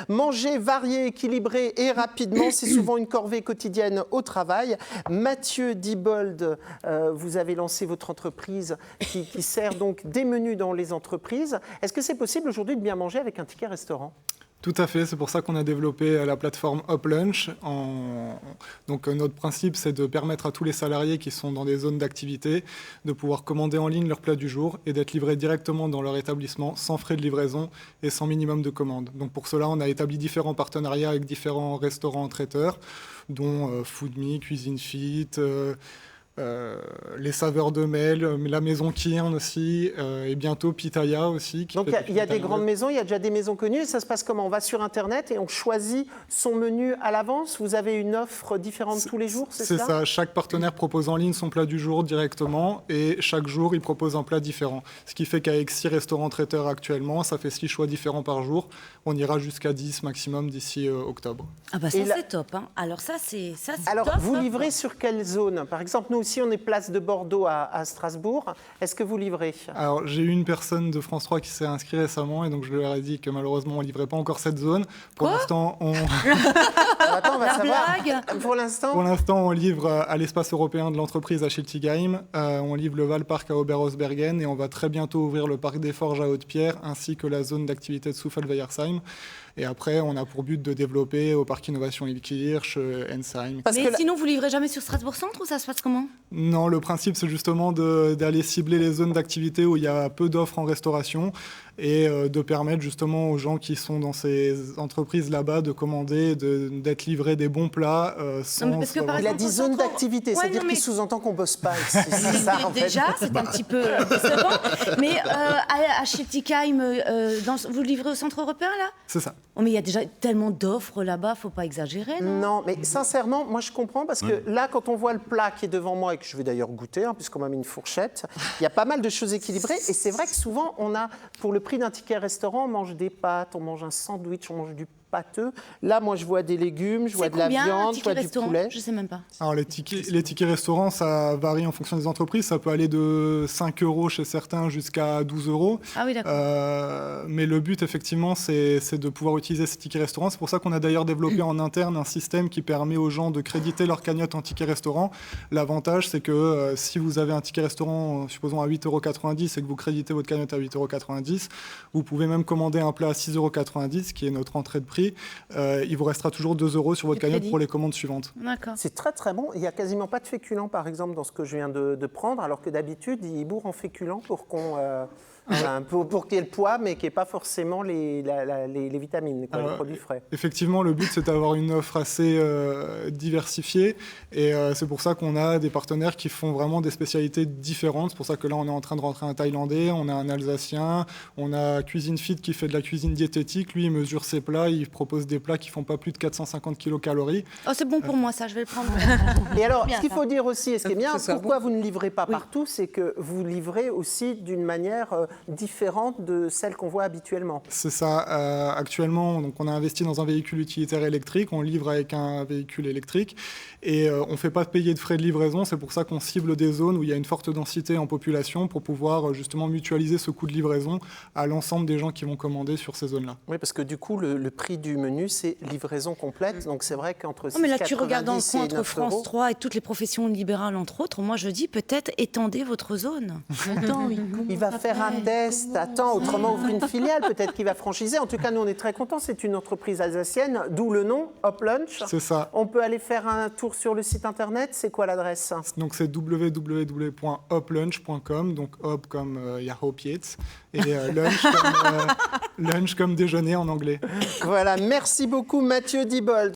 Manger varié, équilibré et rapidement, c'est souvent une corvée quotidienne au travail. Mathieu Diebold, vous avez lancé votre entreprise qui sert donc des menus dans les entreprises. Est-ce que c'est possible aujourd'hui de bien manger avec un ticket restaurant ? Tout à fait, c'est pour ça qu'on a développé la plateforme Hop Lunch. Donc notre principe, c'est de permettre à tous les salariés qui sont dans des zones d'activité de pouvoir commander en ligne leur plat du jour et d'être livrés directement dans leur établissement sans frais de livraison et sans minimum de commande. Donc pour cela, on a établi différents partenariats avec différents restaurants traiteurs, dont Foodme, Cuisine Fit, les saveurs de Mel, la maison Kiern aussi, et bientôt Pitaya aussi. Donc il y a des grandes maisons, il y a déjà des maisons connues. Et ça se passe comment ? On va sur Internet et on choisit son menu à l'avance. Vous avez une offre différente tous les jours, c'est ça ? C'est ça. Chaque partenaire propose en ligne son plat du jour directement et chaque jour, il propose un plat différent. Ce qui fait qu'avec 6 restaurants traiteurs actuellement, ça fait 6 choix différents par jour. On ira jusqu'à 10 maximum d'ici octobre. Ah bah ça, c'est top. Hein. Alors ça, c'est Alors, top. vous livrez sur quelle zone ? Par exemple, nous aussi, on est place de Bordeaux à Strasbourg. Est-ce que vous livrez ? Alors, j'ai eu une personne de France 3 qui s'est inscrite récemment et donc je leur ai dit que malheureusement, on ne livrait pas encore cette zone. Pour l'instant, Attends, on va savoir. Pour l'instant, on livre à l'espace européen de l'entreprise à Schiltigheim. On livre le Valpark à Oberhausbergen et on va très bientôt ouvrir le parc des Forges à Haute-Pierre ainsi que la zone d'activité de Souffelweyersheim. Et après, on a pour but de développer au parc Innovation Ilkirch, Ensheim. Mais sinon, vous livrez jamais sur Strasbourg-Centre ou ça se passe comment ? Non, le principe, c'est justement d'aller cibler les zones d'activité où il y a peu d'offres en restauration et de permettre justement aux gens qui sont dans ces entreprises là-bas de commander, d'être livrés des bons plats sans... Il a dit zone d'activité, c'est-à-dire qu'il sous-entend qu'on ne bosse pas ici. C'est ça, en fait. Déjà, c'est un petit peu décevant. Mais à Schiltigheim, vous livrez au centre européen, là ? C'est ça. Oh, mais il y a déjà tellement d'offres là-bas, il ne faut pas exagérer, non ? Non, mais sincèrement, moi je comprends parce que là, quand on voit le plat qui est devant moi et que je vais d'ailleurs goûter, puisqu'on m'a mis une fourchette, il y a pas mal de choses équilibrées et c'est vrai que souvent, on a, pour le prix d'un ticket restaurant, on mange des pâtes, on mange un sandwich, on mange du pâteux. Là, moi, je vois des légumes, je vois de la viande, je vois du poulet. Je ne sais même pas. Alors, les tickets restaurants, ça varie en fonction des entreprises. Ça peut aller de 5 € chez certains jusqu'à 12 €. Ah oui, d'accord. Mais le but, effectivement, c'est de pouvoir utiliser ces tickets restaurants. C'est pour ça qu'on a d'ailleurs développé en interne un système qui permet aux gens de créditer leur cagnotte en ticket restaurant. L'avantage, c'est que si vous avez un ticket restaurant, supposons à 8,90 € et que vous créditez votre cagnotte à 8,90 €, vous pouvez même commander un plat à 6,90 €, qui est notre entrée de prix. Il vous restera toujours 2 € sur votre cagnotte pour les commandes suivantes. D'accord. C'est très très bon. Il n'y a quasiment pas de féculents, par exemple, dans ce que je viens de prendre, alors que d'habitude, ils bourrent en féculents pour pour qu'il y ait le poids, mais qu'il n'y ait pas forcément les vitamines, les produits frais. Effectivement, le but, c'est d'avoir une offre assez diversifiée. Et c'est pour ça qu'on a des partenaires qui font vraiment des spécialités différentes. C'est pour ça que là, on est en train de rentrer un Thaïlandais, on a un Alsacien, on a Cuisine Fit qui fait de la cuisine diététique. Lui, il mesure ses plats, il propose des plats qui ne font pas plus de 450 kilocalories. Oh, c'est bon pour moi, ça, je vais le prendre. Et alors, ce qu'il faut dire aussi, et ce qui est bien, pourquoi vous ne livrez pas partout, c'est que vous livrez aussi d'une manière différente de celle qu'on voit habituellement. C'est ça. Actuellement, donc, on a investi dans un véhicule utilitaire électrique, on livre avec un véhicule électrique et on ne fait pas payer de frais de livraison. C'est pour ça qu'on cible des zones où il y a une forte densité en population pour pouvoir justement mutualiser ce coût de livraison à l'ensemble des gens qui vont commander sur ces zones-là. Oui, parce que du coup, le prix du menu, c'est livraison complète. Donc c'est vrai qu'entre 6,90 mais là, tu regardes dans le coin entre 9 France €. 3 et toutes les professions libérales, entre autres. Moi, je dis peut-être étendez votre zone. Attends, il va faire un test. Attends, autrement, ouvrir une filiale. Peut-être qu'il va franchiser. En tout cas, nous, on est très contents. C'est une entreprise alsacienne, d'où le nom, Hop Lunch. C'est ça. On peut aller faire un tour sur le site internet. C'est quoi l'adresse ? Donc, c'est www.hoplunch.com. Donc, hop comme Yahoo Pietz et lunch comme déjeuner en anglais. Voilà. Merci beaucoup, Mathieu Diebold.